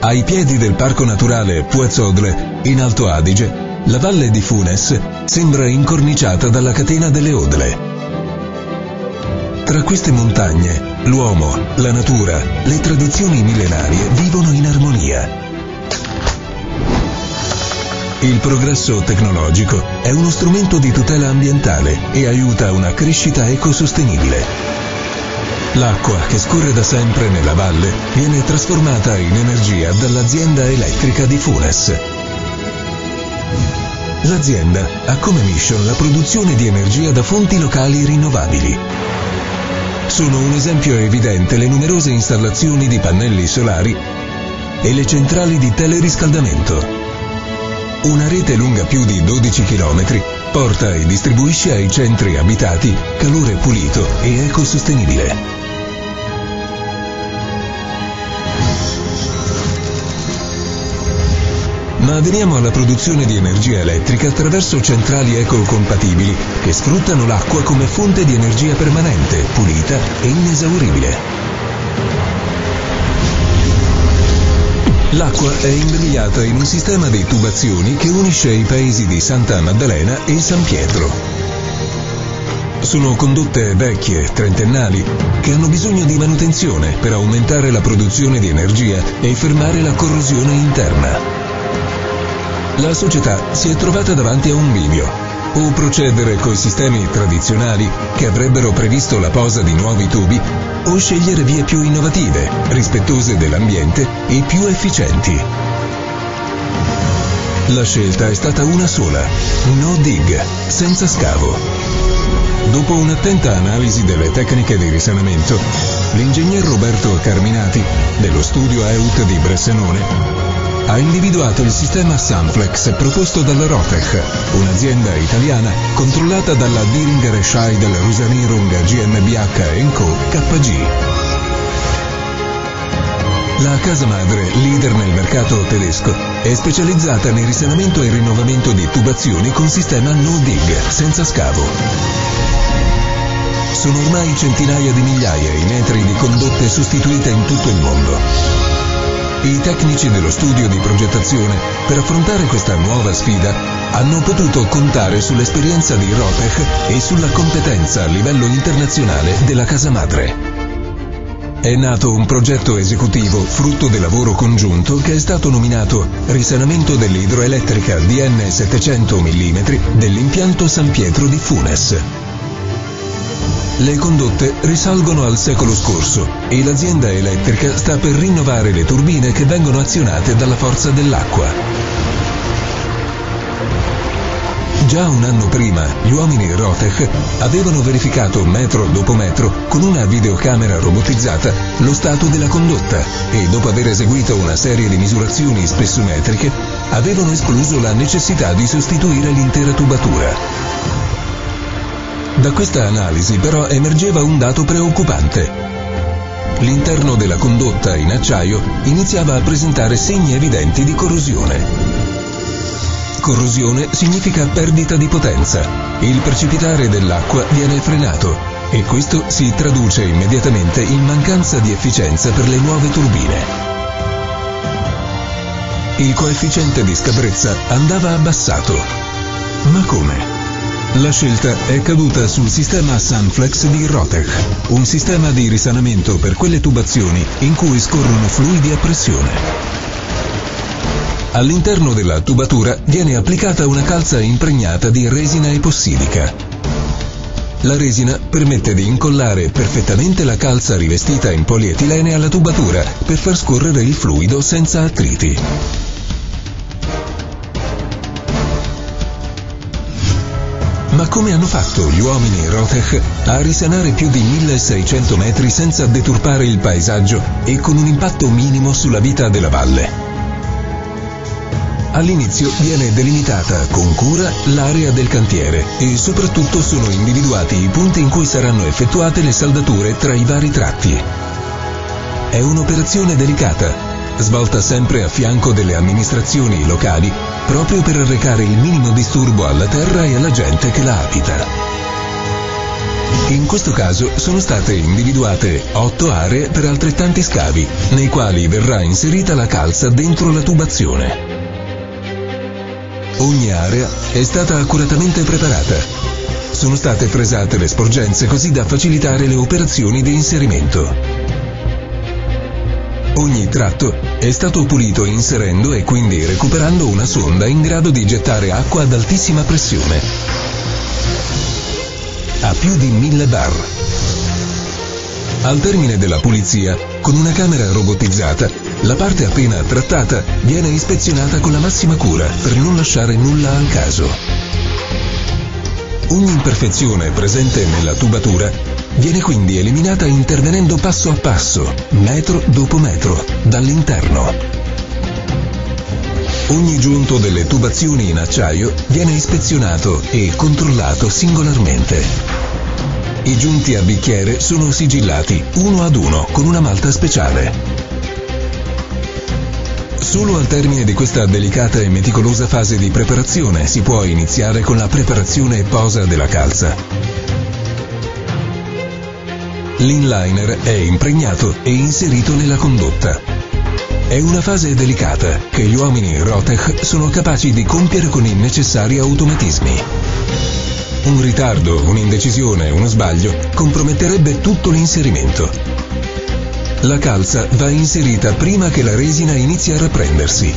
Ai piedi del Parco Naturale Puez-Odle, in Alto Adige, la valle di Funes sembra incorniciata dalla catena delle Odle. Tra queste montagne, l'uomo, la natura, le tradizioni millenarie vivono in armonia. Il progresso tecnologico è uno strumento di tutela ambientale e aiuta a una crescita ecosostenibile. L'acqua che scorre da sempre nella valle viene trasformata in energia dall'azienda elettrica di Funes. L'azienda ha come mission la produzione di energia da fonti locali rinnovabili. Sono un esempio evidente le numerose installazioni di pannelli solari e le centrali di teleriscaldamento. Una rete lunga più di 12 km porta e distribuisce ai centri abitati calore pulito e ecosostenibile. Ma veniamo alla produzione di energia elettrica attraverso centrali ecocompatibili che sfruttano l'acqua come fonte di energia permanente, pulita e inesauribile. L'acqua è imbrigliata in un sistema di tubazioni che unisce i paesi di Santa Maddalena e San Pietro. Sono condotte vecchie, trentennali, che hanno bisogno di manutenzione per aumentare la produzione di energia e fermare la corrosione interna. La società si è trovata davanti a un bivio: o procedere coi sistemi tradizionali che avrebbero previsto la posa di nuovi tubi, o scegliere vie più innovative, rispettose dell'ambiente e più efficienti. La scelta è stata una sola: no dig, senza scavo. Dopo un'attenta analisi delle tecniche di risanamento, l'ingegner Roberto Carminati, dello studio EUT di Bressanone, ha individuato il sistema Sanflex proposto dalla Rotech, un'azienda italiana controllata dalla Diringer Scheidel Risanamento GmbH & Co. KG. La casa madre, leader nel mercato tedesco, è specializzata nel risanamento e rinnovamento di tubazioni con sistema no dig, senza scavo. Sono ormai centinaia di migliaia i metri di condotte sostituite in tutto il mondo. I tecnici dello studio di progettazione, per affrontare questa nuova sfida, hanno potuto contare sull'esperienza di Rotech e sulla competenza a livello internazionale della casa madre. È nato un progetto esecutivo frutto del lavoro congiunto che è stato nominato Risanamento dell'idroelettrica DN 700 mm dell'impianto San Pietro di Funes. Le condotte risalgono al secolo scorso e l'azienda elettrica sta per rinnovare le turbine che vengono azionate dalla forza dell'acqua. Già un anno prima, gli uomini Rotech avevano verificato metro dopo metro con una videocamera robotizzata lo stato della condotta e, dopo aver eseguito una serie di misurazioni spessometriche, avevano escluso la necessità di sostituire l'intera tubatura. Da questa analisi però emergeva un dato preoccupante. L'interno della condotta in acciaio iniziava a presentare segni evidenti di corrosione. Corrosione significa perdita di potenza. Il precipitare dell'acqua viene frenato e questo si traduce immediatamente in mancanza di efficienza per le nuove turbine. Il coefficiente di scabrezza andava abbassato. Ma come? La scelta è caduta sul sistema Sanflex di Rotech, un sistema di risanamento per quelle tubazioni in cui scorrono fluidi a pressione. All'interno della tubatura viene applicata una calza impregnata di resina epossidica. La resina permette di incollare perfettamente la calza rivestita in polietilene alla tubatura per far scorrere il fluido senza attriti. Ma come hanno fatto gli uomini Rotech a risanare più di 1600 metri senza deturpare il paesaggio e con un impatto minimo sulla vita della valle? All'inizio viene delimitata con cura l'area del cantiere e soprattutto sono individuati i punti in cui saranno effettuate le saldature tra i vari tratti. È un'operazione delicata, svolta sempre a fianco delle amministrazioni locali, proprio per arrecare il minimo disturbo alla terra e alla gente che la abita. In questo caso sono state individuate 8 aree per altrettanti scavi, nei quali verrà inserita la calza dentro la tubazione. Ogni area è stata accuratamente preparata. Sono state fresate le sporgenze così da facilitare le operazioni di inserimento. Ogni tratto è stato pulito inserendo e quindi recuperando una sonda in grado di gettare acqua ad altissima pressione, a più di 1000 bar. Al termine della pulizia, con una camera robotizzata, la parte appena trattata viene ispezionata con la massima cura per non lasciare nulla al caso. Ogni imperfezione presente nella tubatura viene quindi eliminata intervenendo passo a passo, metro dopo metro, dall'interno. Ogni giunto delle tubazioni in acciaio viene ispezionato e controllato singolarmente. I giunti a bicchiere sono sigillati uno ad uno con una malta speciale. Solo al termine di questa delicata e meticolosa fase di preparazione si può iniziare con la preparazione e posa della calza. L'inliner è impregnato e inserito nella condotta. È una fase delicata che gli uomini Rotech sono capaci di compiere con i necessari automatismi. Un ritardo, un'indecisione, uno sbaglio comprometterebbe tutto l'inserimento. La calza va inserita prima che la resina inizi a rapprendersi.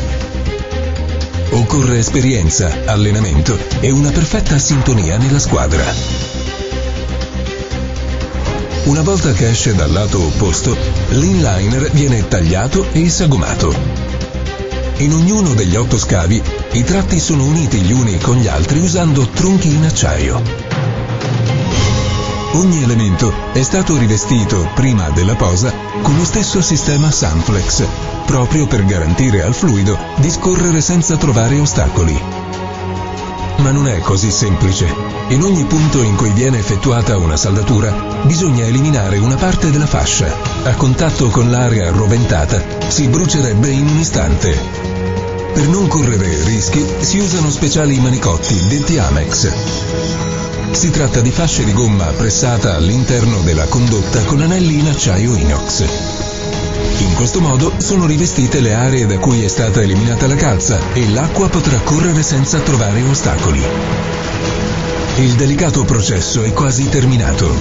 Occorre esperienza, allenamento e una perfetta sintonia nella squadra. Una volta che esce dal lato opposto, l'inliner viene tagliato e sagomato. In ognuno degli 8 scavi, i tratti sono uniti gli uni con gli altri usando tronchi in acciaio. Ogni elemento è stato rivestito, prima della posa, con lo stesso sistema Sanflex, proprio per garantire al fluido di scorrere senza trovare ostacoli. Ma non è così semplice. In ogni punto in cui viene effettuata una saldatura, bisogna eliminare una parte della fascia. A contatto con l'area roventata, si brucierebbe in un istante. Per non correre rischi, si usano speciali manicotti, detti Amex. Si tratta di fasce di gomma pressata all'interno della condotta con anelli in acciaio inox. In questo modo sono rivestite le aree da cui è stata eliminata la calza e l'acqua potrà correre senza trovare ostacoli. Il delicato processo è quasi terminato.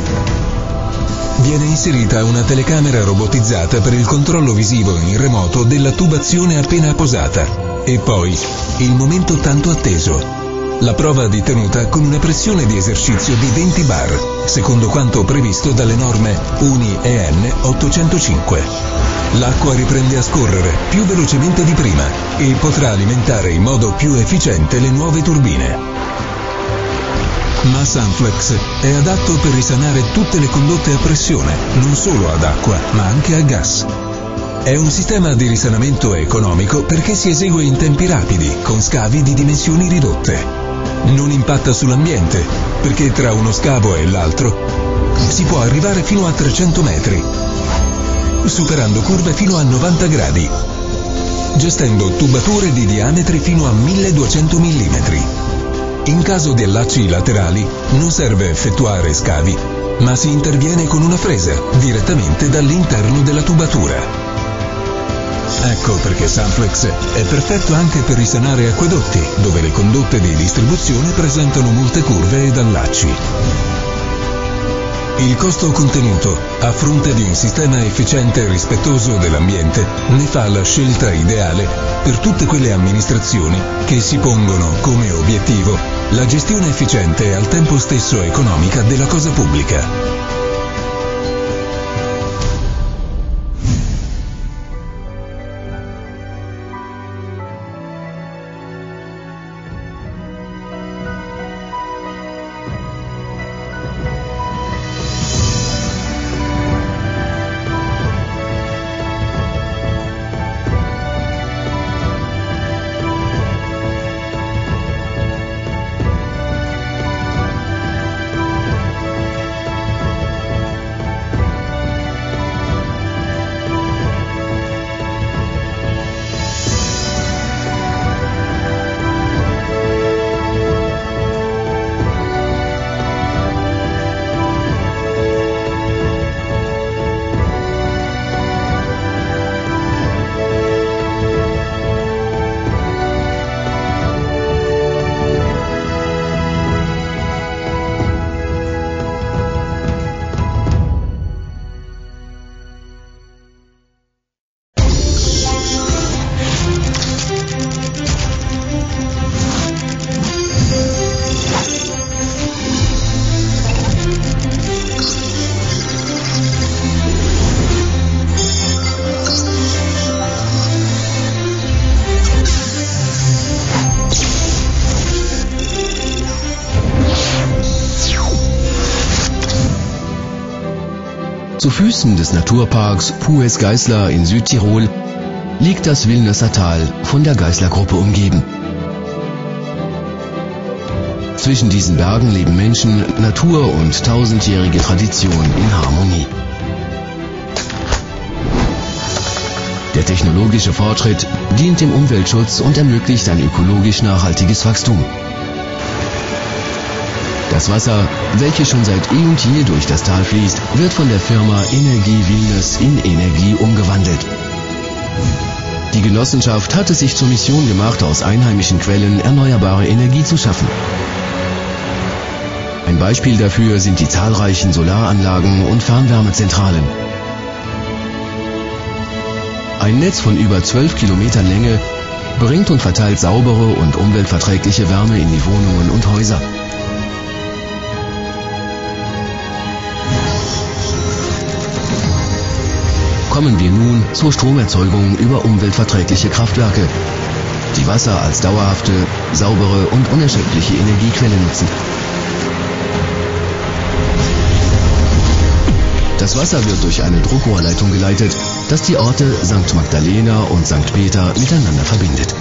Viene inserita una telecamera robotizzata per il controllo visivo in remoto della tubazione appena posata. E poi il momento tanto atteso. La prova di tenuta con una pressione di esercizio di 20 bar, secondo quanto previsto dalle norme UNI EN 805. L'acqua riprende a scorrere più velocemente di prima e potrà alimentare in modo più efficiente le nuove turbine. Ma Sanflex è adatto per risanare tutte le condotte a pressione, non solo ad acqua, ma anche a gas. È un sistema di risanamento economico perché si esegue in tempi rapidi, con scavi di dimensioni ridotte. Non impatta sull'ambiente, perché tra uno scavo e l'altro si può arrivare fino a 300 metri, superando curve fino a 90 gradi, gestendo tubature di diametri fino a 1200 mm. In caso di allacci laterali non serve effettuare scavi, ma si interviene con una fresa direttamente dall'interno della tubatura. Ecco perché Sanflex è perfetto anche per risanare acquedotti, dove le condotte di distribuzione presentano molte curve ed allacci. Il costo contenuto, a fronte di un sistema efficiente e rispettoso dell'ambiente, ne fa la scelta ideale per tutte quelle amministrazioni che si pongono come obiettivo la gestione efficiente e al tempo stesso economica della cosa pubblica. Zu Füßen des Naturparks Pues Geißler in Südtirol liegt das Wilnesser Tal, von der Geißler-Gruppe umgeben. Zwischen diesen Bergen leben Menschen, Natur und tausendjährige Tradition in Harmonie. Der technologische Fortschritt dient dem Umweltschutz und ermöglicht ein ökologisch nachhaltiges Wachstum. Das Wasser, welches schon seit eh und je durch das Tal fließt, wird von der Firma Energie Vilnius in Energie umgewandelt. Die Genossenschaft hat es sich zur Mission gemacht, aus einheimischen Quellen erneuerbare Energie zu schaffen. Ein Beispiel dafür sind die zahlreichen Solaranlagen und Fernwärmezentralen. Ein Netz von über 12 Kilometern Länge bringt und verteilt saubere und umweltverträgliche Wärme in die Wohnungen und Häuser. Kommen wir nun zur Stromerzeugung über umweltverträgliche Kraftwerke, die Wasser als dauerhafte, saubere und unerschöpfliche Energiequelle nutzen. Das Wasser wird durch eine Druckrohrleitung geleitet, das die Orte St. Magdalena und St. Peter miteinander verbindet.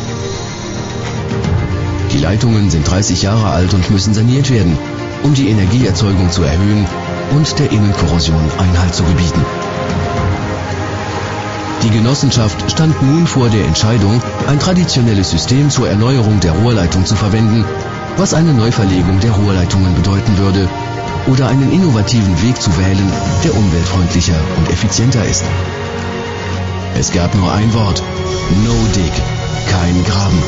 Die Leitungen sind 30 Jahre alt und müssen saniert werden, um die Energieerzeugung zu erhöhen und der Innenkorrosion Einhalt zu gebieten. Die Genossenschaft stand nun vor der Entscheidung, ein traditionelles System zur Erneuerung der Rohrleitung zu verwenden, was eine Neuverlegung der Rohrleitungen bedeuten würde, oder einen innovativen Weg zu wählen, der umweltfreundlicher und effizienter ist. Es gab nur ein Wort: No Dig, kein Graben.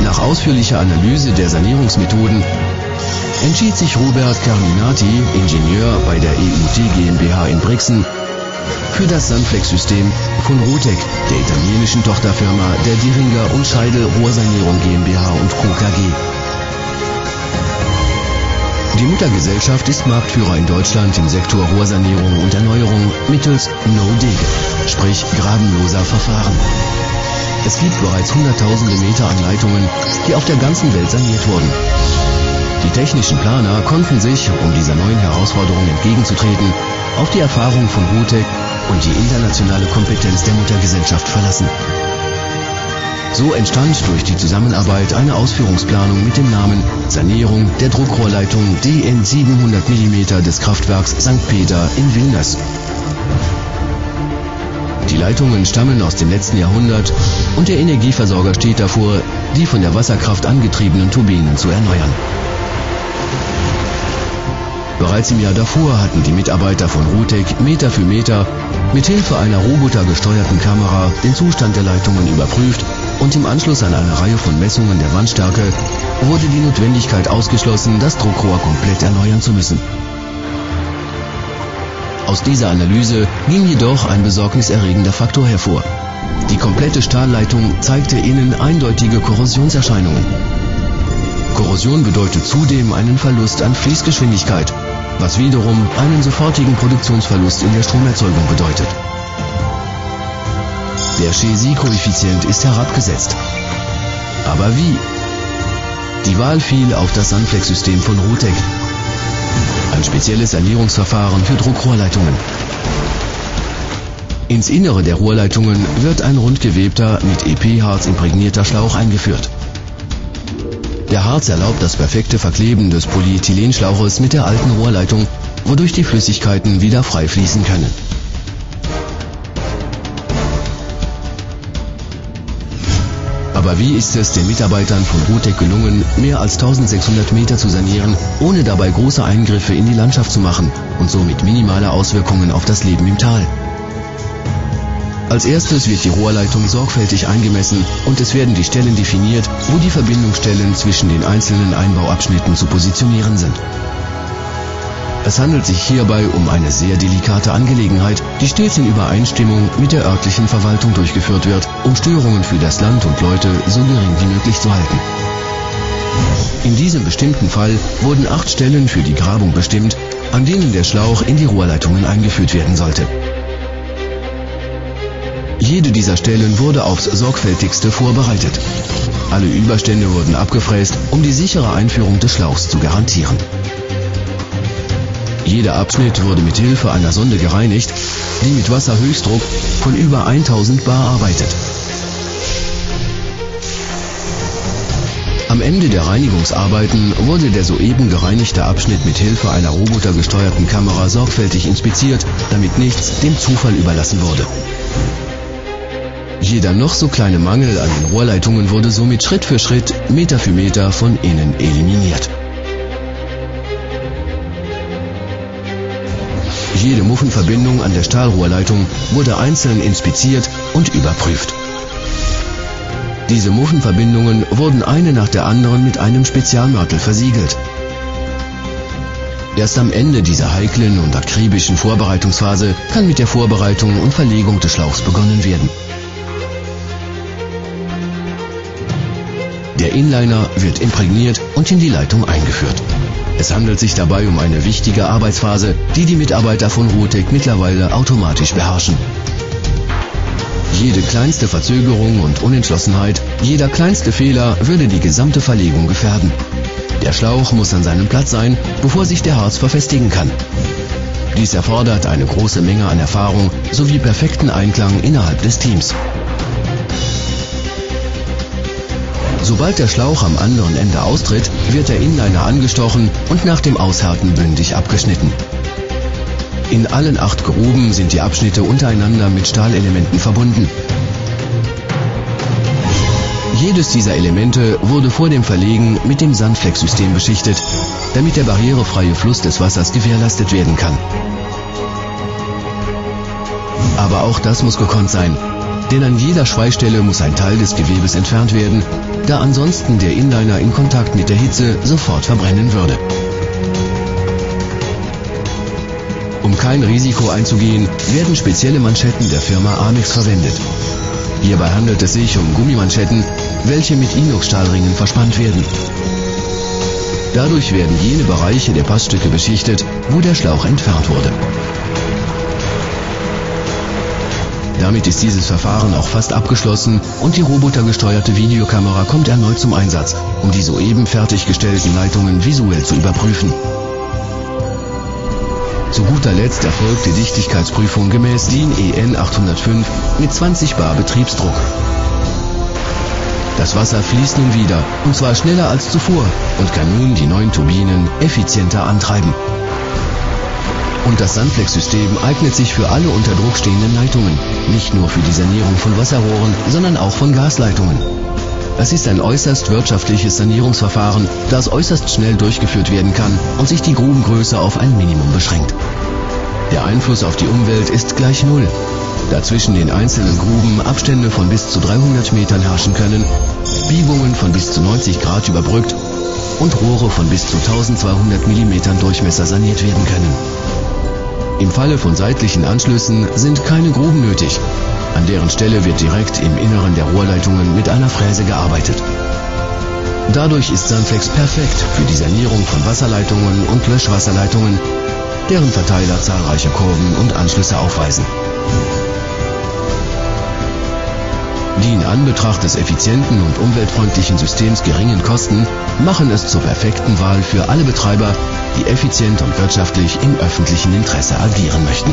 Nach ausführlicher Analyse der Sanierungsmethoden entschied sich Robert Carminati, Ingenieur bei der EUT GmbH in Brixen, für das Sanflex-System von Rotec, der italienischen Tochterfirma der Dieringer und Scheidel Rohrsanierung GmbH und Co. KG. Die Muttergesellschaft ist Marktführer in Deutschland im Sektor Rohrsanierung und Erneuerung mittels No-Dig, sprich grabenloser Verfahren. Es gibt bereits hunderttausende Meter an Leitungen, die auf der ganzen Welt saniert wurden. Die technischen Planer konnten sich, um dieser neuen Herausforderung entgegenzutreten, auf die Erfahrung von Rotec und die internationale Kompetenz der Muttergesellschaft verlassen. So entstand durch die Zusammenarbeit eine Ausführungsplanung mit dem Namen Sanierung der Druckrohrleitung DN 700 mm des Kraftwerks St. Peter in Vilnius. Die Leitungen stammen aus dem letzten Jahrhundert und der Energieversorger steht davor, die von der Wasserkraft angetriebenen Turbinen zu erneuern. Bereits im Jahr davor hatten die Mitarbeiter von Rotec Meter für Meter mit Hilfe einer robotergesteuerten Kamera den Zustand der Leitungen überprüft und im Anschluss an eine Reihe von Messungen der Wandstärke wurde die Notwendigkeit ausgeschlossen, das Druckrohr komplett erneuern zu müssen. Aus dieser Analyse ging jedoch ein besorgniserregender Faktor hervor. Die komplette Stahlleitung zeigte innen eindeutige Korrosionserscheinungen. Korrosion bedeutet zudem einen Verlust an Fließgeschwindigkeit, was wiederum einen sofortigen Produktionsverlust in der Stromerzeugung bedeutet. Der Chesi-Koeffizient ist herabgesetzt. Aber wie? Die Wahl fiel auf das Sanflex-System von Rotec. Ein spezielles Sanierungsverfahren für Druckrohrleitungen. Ins Innere der Rohrleitungen wird ein rundgewebter, mit EP-Harz imprägnierter Schlauch eingeführt. Der Harz erlaubt das perfekte Verkleben des Polyethylenschlauches mit der alten Rohrleitung, wodurch die Flüssigkeiten wieder frei fließen können. Aber wie ist es den Mitarbeitern von Rotec gelungen, mehr als 1600 Meter zu sanieren, ohne dabei große Eingriffe in die Landschaft zu machen und somit minimale Auswirkungen auf das Leben im Tal? Als erstes wird die Rohrleitung sorgfältig eingemessen und es werden die Stellen definiert, wo die Verbindungsstellen zwischen den einzelnen Einbauabschnitten zu positionieren sind. Es handelt sich hierbei um eine sehr delikate Angelegenheit, die stets in Übereinstimmung mit der örtlichen Verwaltung durchgeführt wird, um Störungen für das Land und Leute so gering wie möglich zu halten. In diesem bestimmten Fall wurden 8 Stellen für die Grabung bestimmt, an denen der Schlauch in die Rohrleitungen eingeführt werden sollte. Jede dieser Stellen wurde aufs sorgfältigste vorbereitet. Alle Überstände wurden abgefräst, um die sichere Einführung des Schlauchs zu garantieren. Jeder Abschnitt wurde mit Hilfe einer Sonde gereinigt, die mit Wasserhöchstdruck von über 1000 bar arbeitet. Am Ende der Reinigungsarbeiten wurde der soeben gereinigte Abschnitt mit Hilfe einer robotergesteuerten Kamera sorgfältig inspiziert, damit nichts dem Zufall überlassen wurde. Jeder noch so kleine Mangel an den Rohrleitungen wurde somit Schritt für Schritt, Meter für Meter von innen eliminiert. Jede Muffenverbindung an der Stahlrohrleitung wurde einzeln inspiziert und überprüft. Diese Muffenverbindungen wurden eine nach der anderen mit einem Spezialmörtel versiegelt. Erst am Ende dieser heiklen und akribischen Vorbereitungsphase kann mit der Vorbereitung und Verlegung des Schlauchs begonnen werden. Der Inliner wird imprägniert und in die Leitung eingeführt. Es handelt sich dabei um eine wichtige Arbeitsphase, die die Mitarbeiter von Rotec mittlerweile automatisch beherrschen. Jede kleinste Verzögerung und Unentschlossenheit, jeder kleinste Fehler würde die gesamte Verlegung gefährden. Der Schlauch muss an seinem Platz sein, bevor sich der Harz verfestigen kann. Dies erfordert eine große Menge an Erfahrung sowie perfekten Einklang innerhalb des Teams. Sobald der Schlauch am anderen Ende austritt, wird der Inliner angestochen und nach dem Aushärten bündig abgeschnitten. In allen 8 Gruben sind die Abschnitte untereinander mit Stahlelementen verbunden. Jedes dieser Elemente wurde vor dem Verlegen mit dem Sanflex-System beschichtet, damit der barrierefreie Fluss des Wassers gewährleistet werden kann. Aber auch das muss gekonnt sein, denn an jeder Schweißstelle muss ein Teil des Gewebes entfernt werden, da ansonsten der Inliner in Kontakt mit der Hitze sofort verbrennen würde. Um kein Risiko einzugehen, werden spezielle Manschetten der Firma Amex verwendet. Hierbei handelt es sich um Gummimanschetten, welche mit Inox-Stahlringen verspannt werden. Dadurch werden jene Bereiche der Passstücke beschichtet, wo der Schlauch entfernt wurde. Damit ist dieses Verfahren auch fast abgeschlossen und die robotergesteuerte Videokamera kommt erneut zum Einsatz, um die soeben fertiggestellten Leitungen visuell zu überprüfen. Zu guter Letzt erfolgt die Dichtigkeitsprüfung gemäß DIN EN 805 mit 20 bar Betriebsdruck. Das Wasser fließt nun wieder, und zwar schneller als zuvor, und kann nun die neuen Turbinen effizienter antreiben. Und das Sanflex-System eignet sich für alle unter Druck stehenden Leitungen, nicht nur für die Sanierung von Wasserrohren, sondern auch von Gasleitungen. Es ist ein äußerst wirtschaftliches Sanierungsverfahren, da es äußerst schnell durchgeführt werden kann und sich die Grubengröße auf ein Minimum beschränkt. Der Einfluss auf die Umwelt ist gleich null, da zwischen den einzelnen Gruben Abstände von bis zu 300 Metern herrschen können, Biegungen von bis zu 90 Grad überbrückt und Rohre von bis zu 1200 mm Durchmesser saniert werden können. Im Falle von seitlichen Anschlüssen sind keine Gruben nötig. An deren Stelle wird direkt im Inneren der Rohrleitungen mit einer Fräse gearbeitet. Dadurch ist Sanflex perfekt für die Sanierung von Wasserleitungen und Löschwasserleitungen, deren Verteiler zahlreiche Kurven und Anschlüsse aufweisen. Die in Anbetracht des effizienten und umweltfreundlichen Systems geringen Kosten machen es zur perfekten Wahl für alle Betreiber, die effizient und wirtschaftlich im öffentlichen Interesse agieren möchten.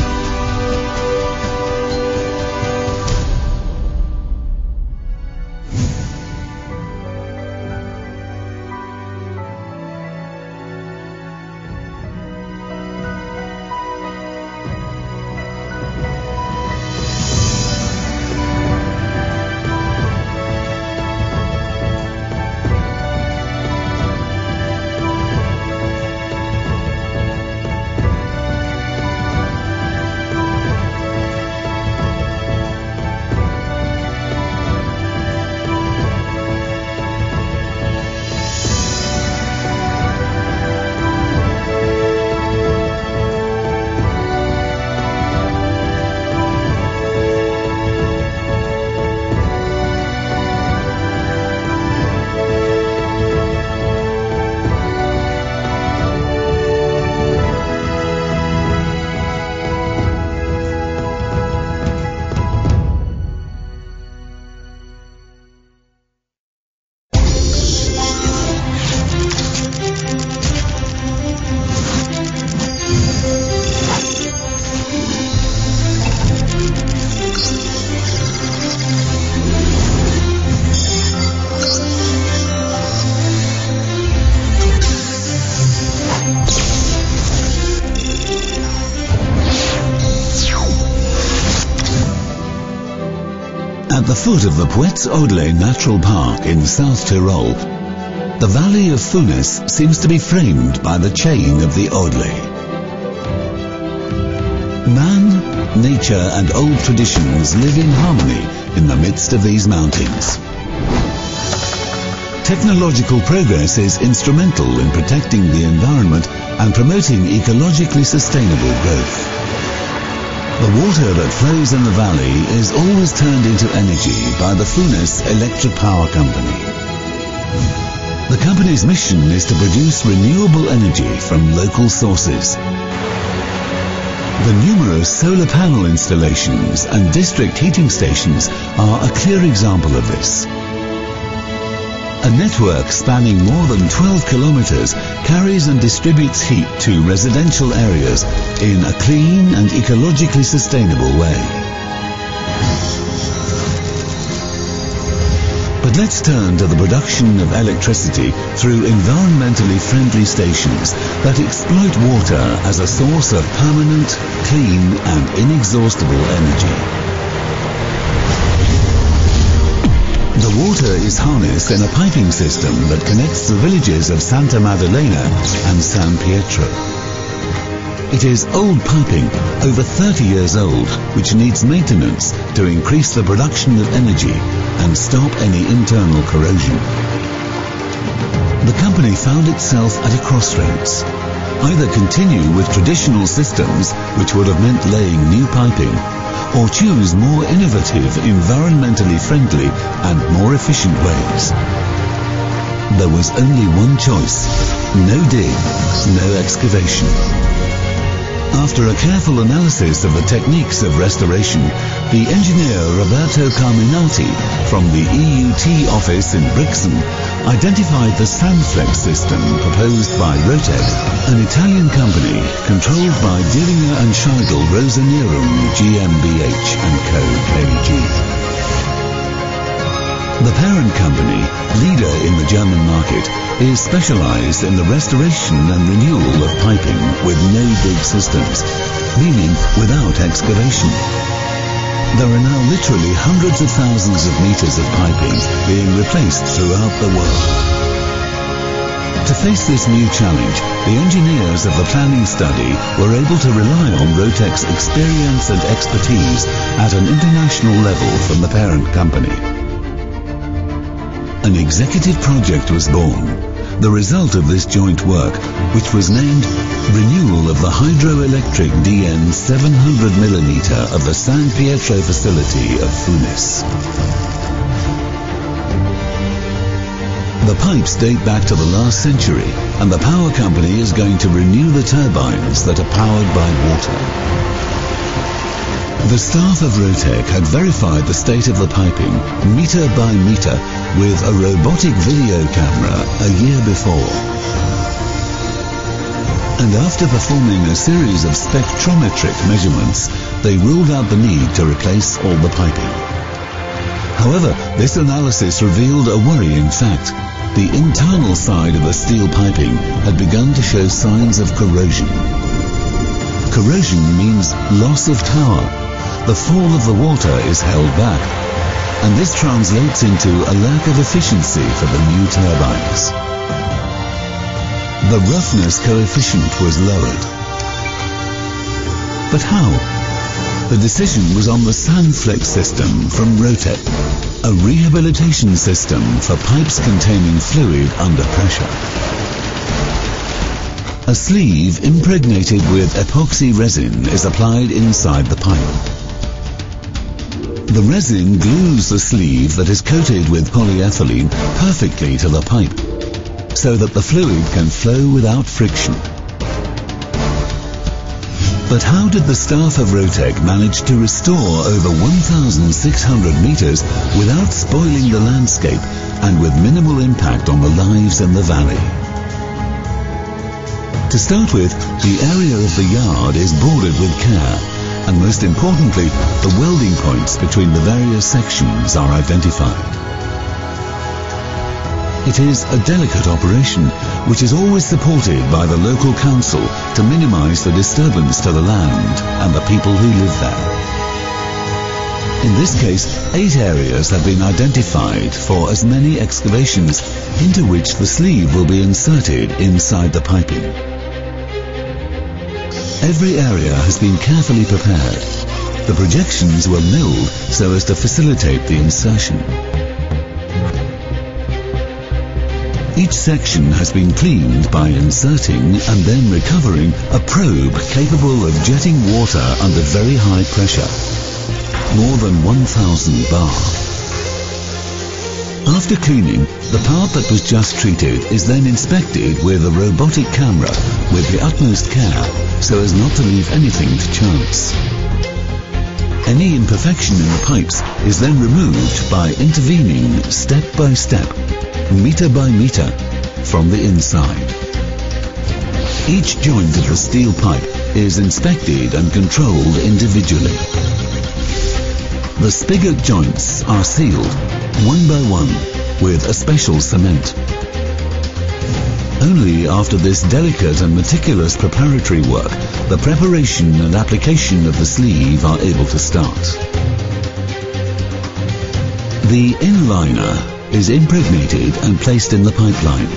At the foot of the Puetz-Odle Natural Park in South Tyrol, the valley of Funes seems to be framed by the chain of the Odle. Man, nature and old traditions live in harmony in the midst of these mountains. Technological progress is instrumental in protecting the environment and promoting ecologically sustainable growth. The water that flows in the valley is always turned into energy by the Funes Electric Power Company. The company's mission is to produce renewable energy from local sources. The numerous solar panel installations and district heating stations are a clear example of this. A network spanning more than 12 kilometers carries and distributes heat to residential areas in a clean and ecologically sustainable way. But let's turn to the production of electricity through environmentally friendly stations that exploit water as a source of permanent, clean and inexhaustible energy. The water is harnessed in a piping system that connects the villages of Santa Maddalena and San Pietro. It is old piping, over 30 years old, which needs maintenance to increase the production of energy and stop any internal corrosion. The company found itself at a crossroads. Either continue with traditional systems, which would have meant laying new piping, or choose more innovative, environmentally friendly and more efficient ways. There was only one choice: no dig, no excavation. After a careful analysis of the techniques of restoration, the engineer Roberto Carminati from the EUT office in Brixen identified the Sanflex system proposed by Rotec, an Italian company controlled by Dillinger and Scheidel Rosenierum GmbH & Co. KG. The parent company, leader in the German market, is specialized in the restoration and renewal of piping with no-dig systems, meaning without excavation. There are now literally hundreds of thousands of meters of piping being replaced throughout the world. To face this new challenge, the engineers of the planning study were able to rely on Rotec's experience and expertise at an international level from the parent company. An executive project was born, the result of this joint work, which was named Renewal of the Hydroelectric DN 700mm of the San Pietro facility of Funes. The pipes date back to the last century, and the power company is going to renew the turbines that are powered by water. The staff of Rotec had verified the state of the piping meter by meter with a robotic video camera a year before. And after performing a series of spectrometric measurements, they ruled out the need to replace all the piping. However, this analysis revealed a worrying fact. The internal side of the steel piping had begun to show signs of corrosion. Corrosion means loss of power. The fall of the water is held back, and this translates into a lack of efficiency for the new turbines. The roughness coefficient was lowered. But how? The decision was on the Sanflex system from Rotec, a rehabilitation system for pipes containing fluid under pressure. A sleeve impregnated with epoxy resin is applied inside the pipe. The resin glues the sleeve that is coated with polyethylene perfectly to the pipe, so that the fluid can flow without friction. But how did the staff of Rotec manage to restore over 1,600 meters without spoiling the landscape and with minimal impact on the lives in the valley? To start with, the area of the yard is bordered with care, and most importantly, the welding points between the various sections are identified. It is a delicate operation, which is always supported by the local council to minimize the disturbance to the land and the people who live there. In this case, 8 areas have been identified for as many excavations into which the sleeve will be inserted inside the piping. Every area has been carefully prepared. The projections were milled so as to facilitate the insertion. Each section has been cleaned by inserting and then recovering a probe capable of jetting water under very high pressure, more than 1,000 bar. After cleaning, the part that was just treated is then inspected with a robotic camera with the utmost care so as not to leave anything to chance. Any imperfection in the pipes is then removed by intervening step by step, meter by meter, from the inside. Each joint of the steel pipe is inspected and controlled individually. The spigot joints are sealed, one by one, with a special cement. Only after this delicate and meticulous preparatory work, the preparation and application of the sleeve are able to start. The inliner is impregnated and placed in the pipeline.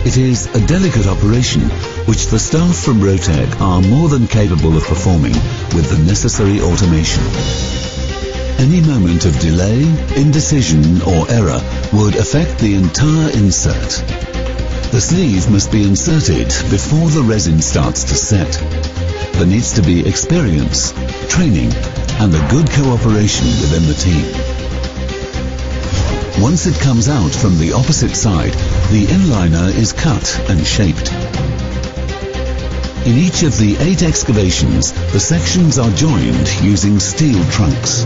It is a delicate operation which the staff from Rotec are more than capable of performing with the necessary automation. Any moment of delay, indecision or error would affect the entire insert. The sleeve must be inserted before the resin starts to set. There needs to be experience, training and a good cooperation within the team. Once it comes out from the opposite side, the inliner is cut and shaped. In each of the 8 excavations, the sections are joined using steel trunks.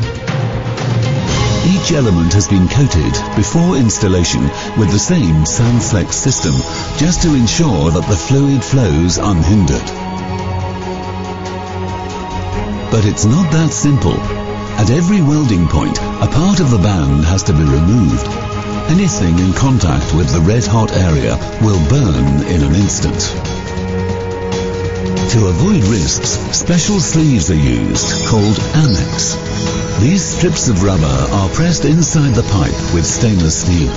Each element has been coated before installation with the same Sanflex system, just to ensure that the fluid flows unhindered. But it's not that simple. At every welding point, a part of the band has to be removed. Anything in contact with the red-hot area will burn in an instant. To avoid risks, special sleeves are used, called Amex. These strips of rubber are pressed inside the pipe with stainless steel.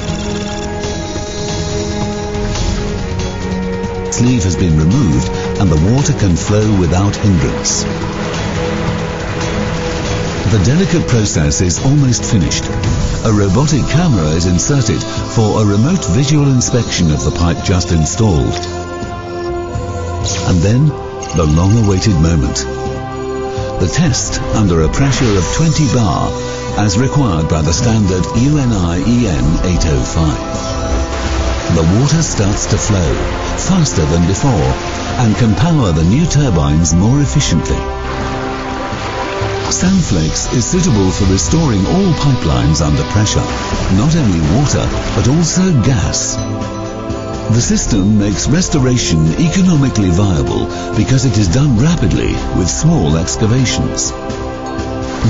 The sleeve has been removed and the water can flow without hindrance. The delicate process is almost finished. A robotic camera is inserted for a remote visual inspection of the pipe just installed. And then, the long-awaited moment. The test under a pressure of 20 bar, as required by the standard UNI EN 805. The water starts to flow, faster than before, and can power the new turbines more efficiently. Sanflex is suitable for restoring all pipelines under pressure, not only water, but also gas. The system makes restoration economically viable because it is done rapidly with small excavations.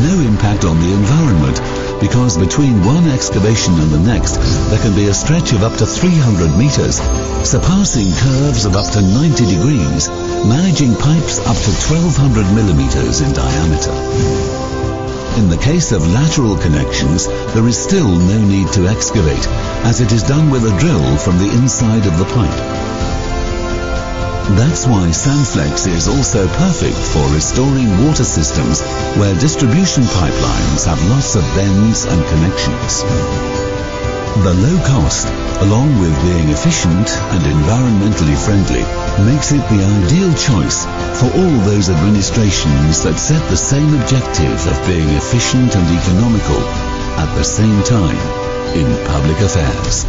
No impact on the environment because between one excavation and the next there can be a stretch of up to 300 meters, surpassing curves of up to 90 degrees, managing pipes up to 1200 millimeters in diameter. In the case of lateral connections, there is still no need to excavate, as it is done with a drill from the inside of the pipe. That's why Sanflex is also perfect for restoring water systems where distribution pipelines have lots of bends and connections. The low cost, along with being efficient and environmentally friendly, makes it the ideal choice for all those administrations that set the same objective of being efficient and economical at the same time in public affairs.